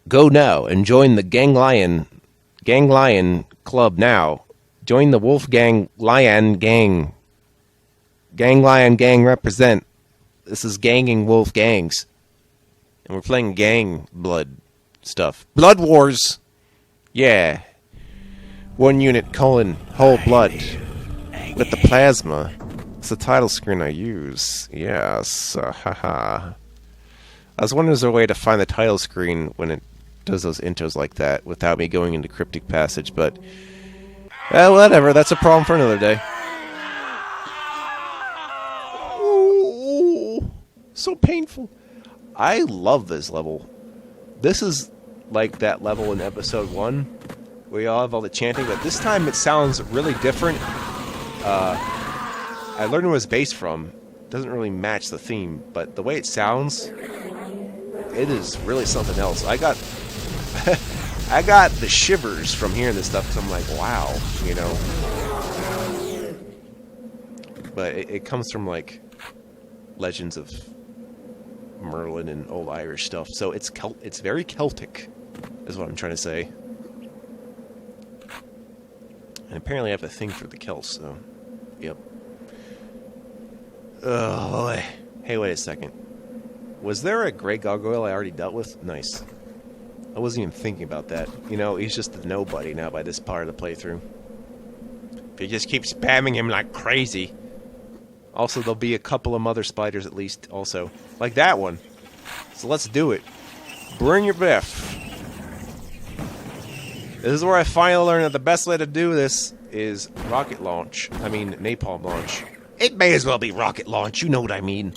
Go now and join the Gang Lion Club now. Join the Wolfgang Lion Gang. Gang Lion Gang represent. This is ganging wolf gangs. And we're playing gang blood stuff. Blood Wars! Yeah. 1 unit colon whole blood. With the plasma. It's the title screen I use. Yes. Haha. I was wondering if there's a way to find the title screen when it does those intros like that without me going into cryptic passage, but whatever, that's a problem for another day. Ooh, so painful. I love this level. This is like that level in episode 1 where you all have all the chanting, but this time it sounds really different. I learned where it was based from. It doesn't really match the theme, but the way it sounds, it is really something else. I got I got the shivers from hearing this stuff because I'm like, wow, you know. But it comes from like legends of Merlin and old Irish stuff, so it's very Celtic, is what I'm trying to say. And apparently I have a thing for the Celts, so yep. Oh, hey, wait a second. Was there a Grey Gargoyle I already dealt with? Nice. I wasn't even thinking about that. You know, he's just a nobody now by this part of the playthrough. If you just keep spamming him like crazy. Also, there'll be a couple of mother spiders at least, also. Like that one. So let's do it. Bring your breath. This is where I finally learned that the best way to do this is rocket launch. I mean, napalm launch. It may as well be rocket launch, you know what I mean.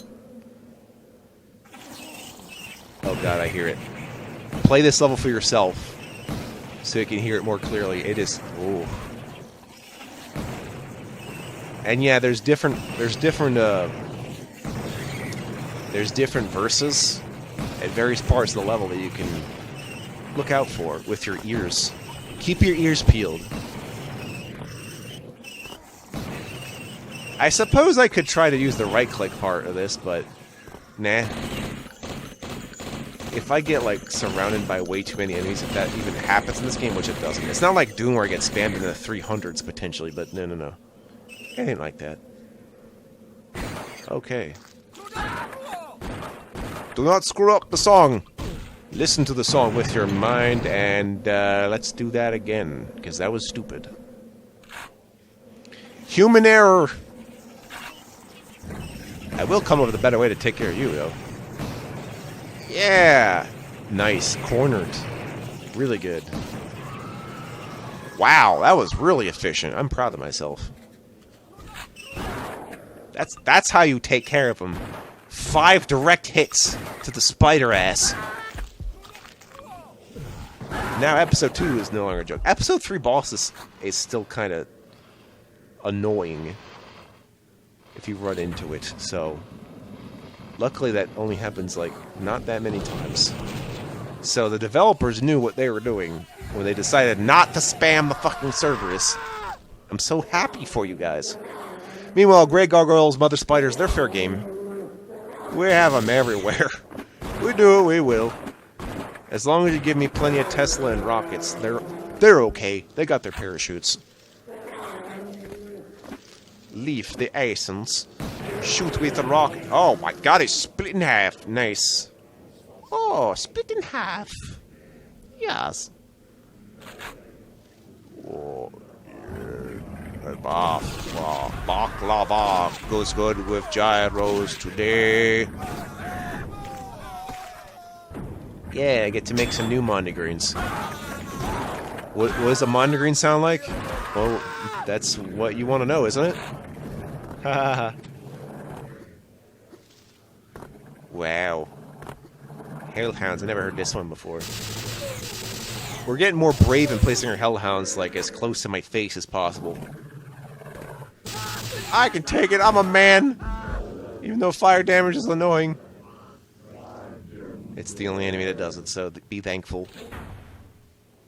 Oh god, I hear it. Play this level for yourself so you can hear it more clearly. It is... Ooh. And yeah, there's different verses at various parts of the level that you can look out for with your ears. Keep your ears peeled. I suppose I could try to use the right-click part of this, but nah. If I get, like, surrounded by way too many enemies, if that even happens in this game, which it doesn't. It's not like Doom where I get spammed into the 300s, potentially, but no. It ain't like that. Okay. Do not screw up the song! Listen to the song with your mind, and let's do that again, because that was stupid. Human error! I will come up with a better way to take care of you, though. Yeah! Nice. Cornered. Really good. Wow, that was really efficient. I'm proud of myself. That's how you take care of him. 5 direct hits to the spider ass. Now episode 2 is no longer a joke. Episode 3 boss is still kind of annoying if you run into it, so... Luckily that only happens, like, not that many times. So the developers knew what they were doing when they decided not to spam the fucking Cerberus. I'm so happy for you guys. Meanwhile, Grey Gargoyles, Mother Spiders, they're fair game. We have them everywhere. We do it, we will. As long as you give me plenty of Tesla and rockets, they're okay. They got their parachutes. Leaf the essence. Shoot with a rocket. Oh my god, it's split in half. Nice. Oh, split in half. Yes. Oh, baklava goes good with gyros today. Yeah, I get to make some new mondegrins. What does a mondegreen sound like? Well, that's what you want to know, isn't it? Haha. Wow. Hellhounds, I never heard this one before. We're getting more brave in placing our Hellhounds, like, as close to my face as possible. I can take it, I'm a man! Even though fire damage is annoying. It's the only enemy that does it, so be thankful.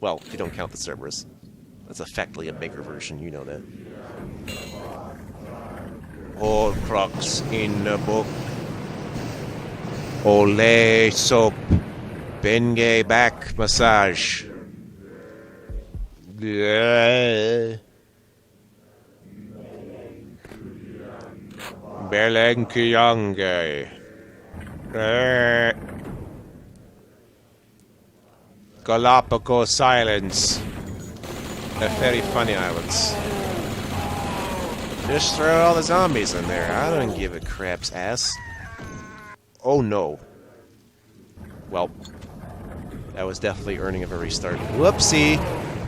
Well, if you don't count the Cerberus. That's effectively a bigger version, you know that. Horcrux in the book. Ole soap. Bengay back massage. Belenkiyange. Galapagos Islands. They're very funny islands. Just throw all the zombies in there. I don't give a crap's ass. Oh no. Well, that was definitely earning of a restart. Whoopsie!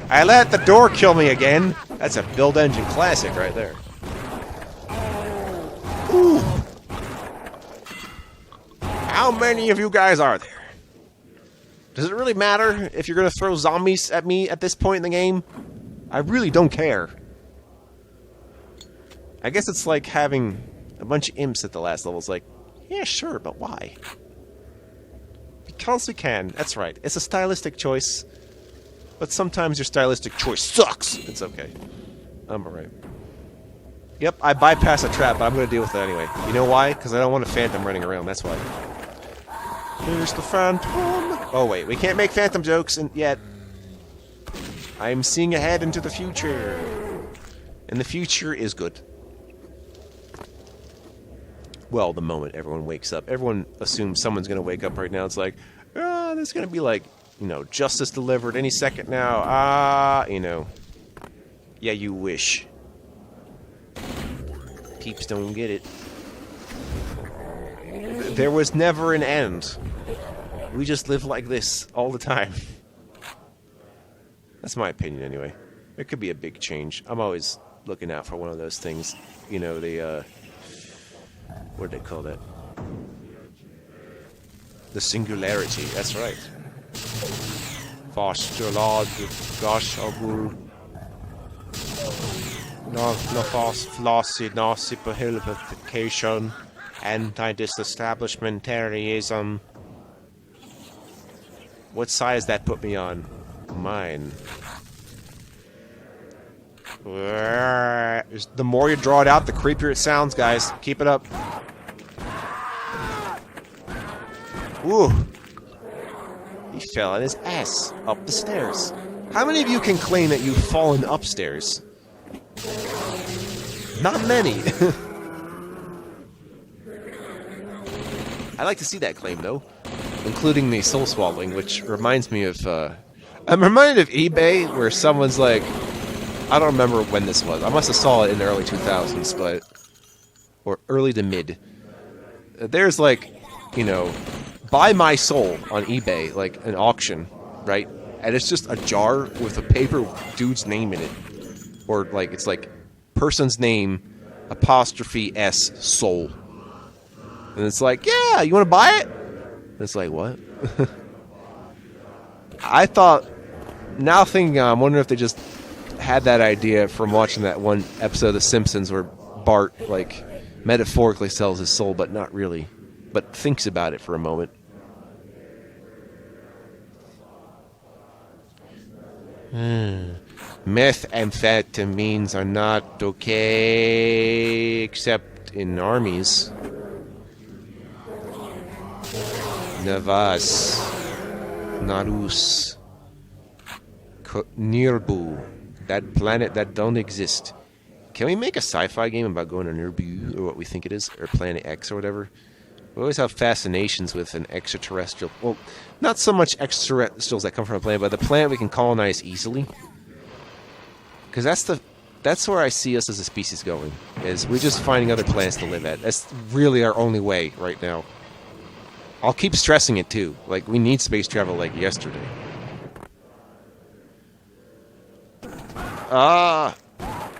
I let the door kill me again! That's a build engine classic right there. Ooh! How many of you guys are there? Does it really matter if you're gonna throw zombies at me at this point in the game? I really don't care. I guess it's like having a bunch of imps at the last level. It's like, yeah, sure, but why? Because we can. That's right. It's a stylistic choice. But sometimes your stylistic choice sucks. It's okay. I'm alright. Yep, I bypassed a trap, but I'm going to deal with it anyway. You know why? Because I don't want a phantom running around. That's why. Here's the phantom. Oh, wait. We can't make phantom jokes yet. I'm seeing ahead into the future. And the future is good. Well, the moment everyone wakes up. Everyone assumes someone's going to wake up right now. It's like, there's going to be like, you know, justice delivered any second now. You know. Yeah, you wish. Peeps don't get it. There was never an end. We just live like this all the time. That's my opinion anyway. There could be a big change. I'm always looking out for one of those things. You know, the, what do they call that? The singularity, that's right. Postulad, gosh, no flossy, nosipication, anti-disestablishmentarianism. What size that put me on? Mine. The more you draw it out, the creepier it sounds, guys. Keep it up. Ooh. He fell on his ass up the stairs. How many of you can claim that you've fallen upstairs? Not many. I like to see that claim, though. Including the soul swallowing, which reminds me of, I'm reminded of eBay, where someone's like, I don't remember when this was. I must have saw it in the early 2000s, but... Or early to mid. There's like, you know, buy my soul on eBay, like an auction, right? And it's just a jar with a paper dude's name in it. Or like, it's like, person's name, apostrophe S, soul. And it's like, yeah, you want to buy it? And it's like, what? I thought, now thinking, I'm wondering if they just had that idea from watching that one episode of The Simpsons where Bart, like, metaphorically sells his soul, but not really. But thinks about it for a moment. Methamphetamines are not okay, except in armies. Navas, Narus, Nirbu, that planet that don't exist. Can we make a sci-fi game about going to Nirbu, or what we think it is, or Planet X or whatever? We always have fascinations with an extraterrestrial. Well, not so much extraterrestrials that come from a planet, but the planet we can colonize easily. Because that's where I see us as a species going. Is we're just finding other planets to live at. That's really our only way right now. I'll keep stressing it too. Like, we need space travel like yesterday.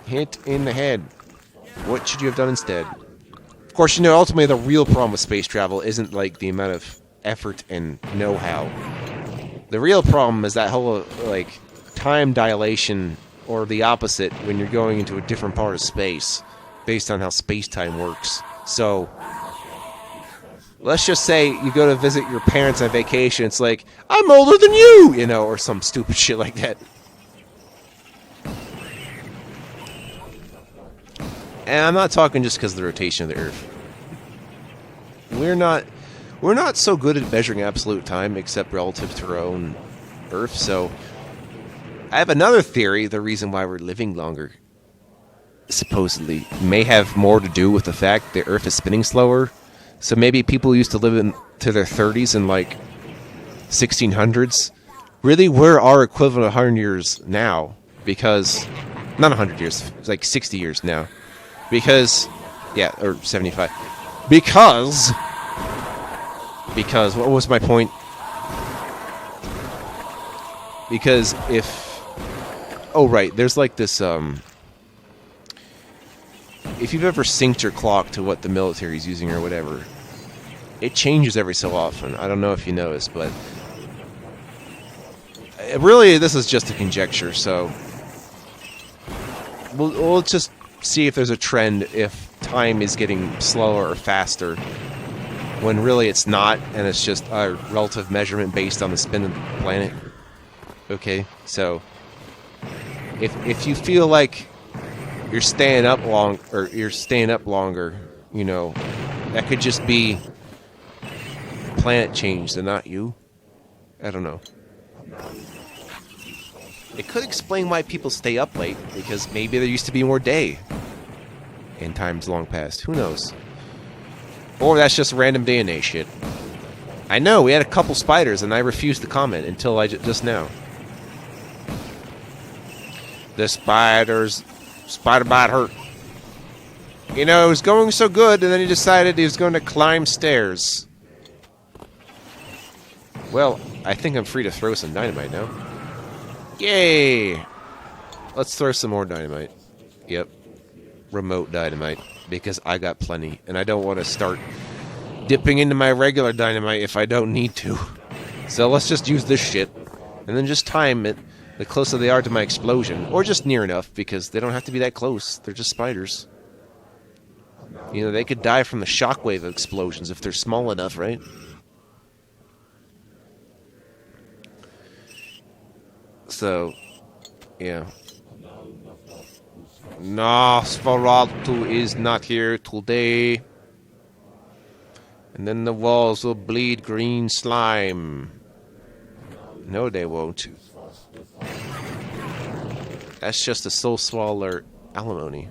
Hit in the head. What should you have done instead? Of course, you know, ultimately the real problem with space travel isn't like the amount of effort and know-how. The real problem is that whole, like, time dilation, or the opposite when you're going into a different part of space, based on how space-time works. So, let's just say you go to visit your parents on vacation, it's like, I'm older than you, you know, or some stupid shit like that. And I'm not talking just because of the rotation of the Earth. we're not so good at measuring absolute time except relative to our own Earth, so I have another theory. The reason why we're living longer, supposedly, may have more to do with the fact the Earth is spinning slower. So maybe people used to live to their 30s in like 1600s. Really, we're our equivalent of 100 years now, because not 100 years, it's like 60 years now, because yeah, or 75, because what was my point? Because if, oh right, there's like this if you've ever synced your clock to what the military's using or whatever, it changes every so often. I don't know if you noticed, but really this is just a conjecture, so we'll just see if there's a trend if time is getting slower or faster, when really it's not, and it's just a relative measurement based on the spin of the planet. Okay, so if you feel like you're staying up longer, you know, that could just be planet change and not you. I don't know. It could explain why people stay up late, because maybe there used to be more day in times long past. Who knows? Or that's just random DNA shit. I know, we had a couple spiders and I refused to comment until just now. The spider bite hurt. You know, it was going so good, and then he decided he was going to climb stairs. Well, I think I'm free to throw some dynamite now. Yay! Let's throw some more dynamite. Yep. Remote dynamite. Because I got plenty. And I don't want to start dipping into my regular dynamite if I don't need to. So let's just use this shit. And then just time it the closer they are to my explosion. Or just near enough, because they don't have to be that close. They're just spiders. You know, they could die from the shockwave of explosions if they're small enough, right? So, yeah. Nosferatu is not here today. And then the walls will bleed green slime. No, they won't. That's just a soul swallower alimony.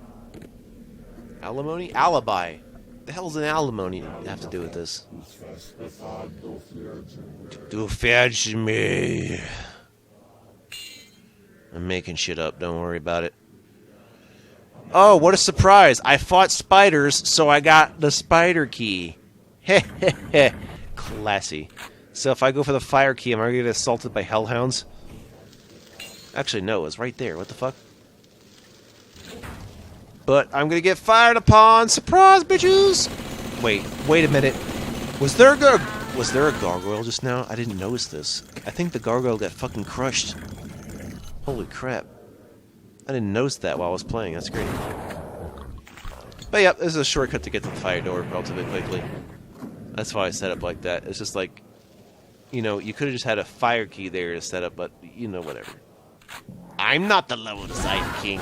Alimony? Alibi. The hell's an alimony have to do with this? To fetch me. I'm making shit up, don't worry about it. Oh, what a surprise! I fought spiders, so I got the spider key. Heh heh heh. Classy. So if I go for the fire key, am I gonna get assaulted by hellhounds? Actually, no, it's right there. What the fuck? But I'm gonna get fired upon! Surprise, bitches! Wait a minute. Was there a gargoyle just now? I didn't notice this. I think the gargoyle got fucking crushed. Holy crap. I didn't notice that while I was playing. That's great. But yeah, this is a shortcut to get to the fire door relatively quickly. That's why I set up like that. It's just like, you know, you could have just had a fire key there to set up, but, you know, whatever. I'm not the level design king.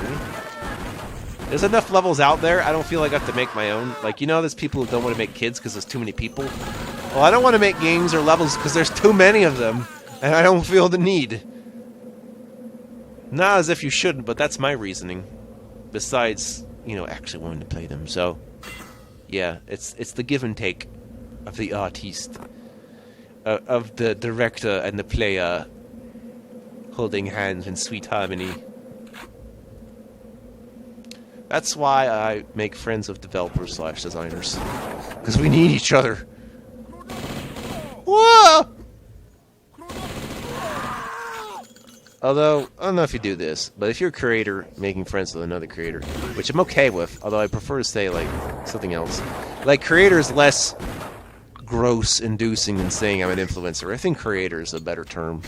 There's enough levels out there, I don't feel like I have to make my own. Like, you know, there's people who don't want to make kids because there's too many people. Well, I don't want to make games or levels because there's too many of them, and I don't feel the need. Not as if you shouldn't, but that's my reasoning. Besides, you know, actually wanting to play them. So, yeah, it's the give and take of the artiste, of the director and the player holding hands in sweet harmony. That's why I make friends with developers / designers. Because we need each other. Whoa! Although, I don't know if you do this, but if you're a creator making friends with another creator, which I'm okay with, although I prefer to say, like, something else. Like, creator is less gross-inducing than saying I'm an influencer. I think creator is a better term.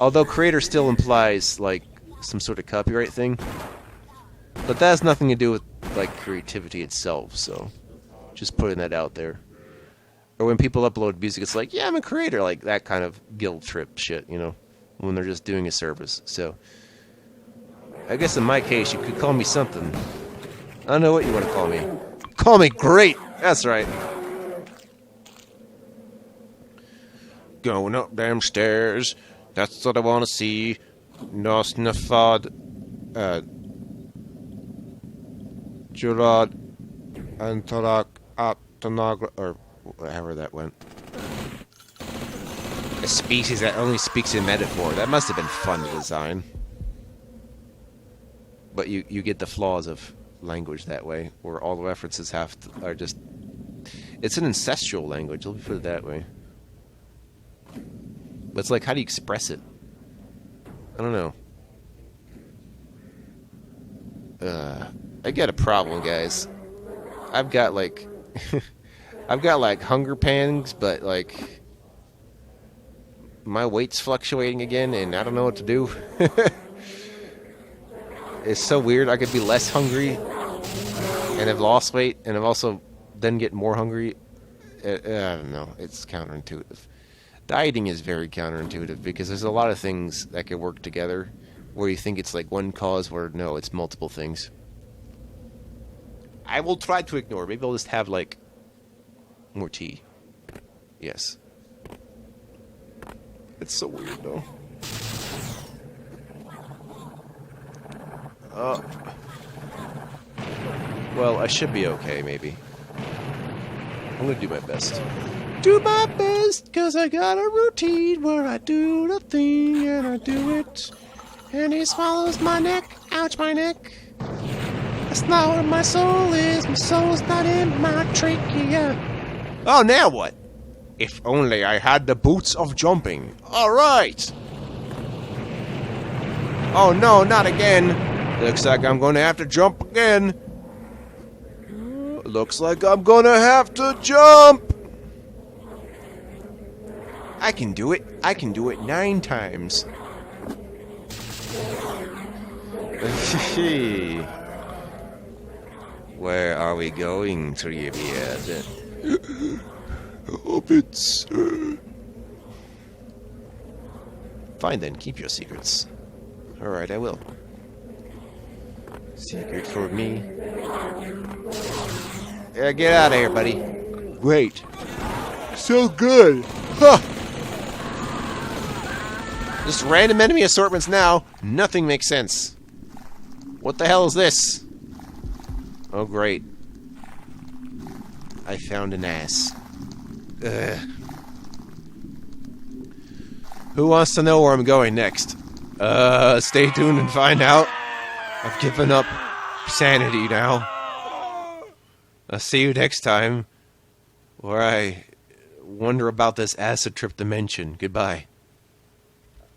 Although creator still implies, like, some sort of copyright thing. But that has nothing to do with, like, creativity itself, so just putting that out there. Or when people upload music, it's like, yeah, I'm a creator, like that kind of guilt trip shit, you know, when they're just doing a service. So, I guess in my case, you could call me something. I don't know what you want to call me. Call me great! That's right. Going up them stairs. That's what I want to see. Nosnafad. Jurad. Antarak. Aptanagra. Or however that went. A species that only speaks in metaphor. That must have been fun to design. But you get the flaws of language that way, where all the references are just... It's an ancestral language, let me put it that way. But it's like, how do you express it? I don't know. I got a problem, guys. I've got like... I've got like hunger pangs, but like... My weight's fluctuating again, and I don't know what to do. It's so weird. I could be less hungry and have lost weight, and I've also then get more hungry. I don't know. It's counterintuitive. Dieting is very counterintuitive because there's a lot of things that can work together where you think it's like one cause where no, it's multiple things. I will try to ignore. Maybe I'll just have like more tea. Yes. It's so weird though. Well, I should be okay, maybe. I'm gonna do my best. Do my best, cause I got a routine where I do the thing and I do it. And he swallows my neck. Ouch, my neck. That's not where my soul is. My soul's not in my trachea. Oh, now what? If only I had the boots of jumping. Alright! Oh no, not again. Looks like I'm gonna have to jump again. Looks like I'm gonna have to jump! I can do it. I can do it 9 times. Where are we going, Treebeard? Hobbits. Fine then, keep your secrets. Alright, I will. Secret for me. Yeah, get out of here, buddy. Great. So good. Huh. Just random enemy assortments now. Nothing makes sense. What the hell is this? Oh, great. I found an ass. Ugh. Who wants to know where I'm going next? Stay tuned and find out. I've given up sanity now. I'll see you next time, where I wonder about this acid trip dimension. Goodbye.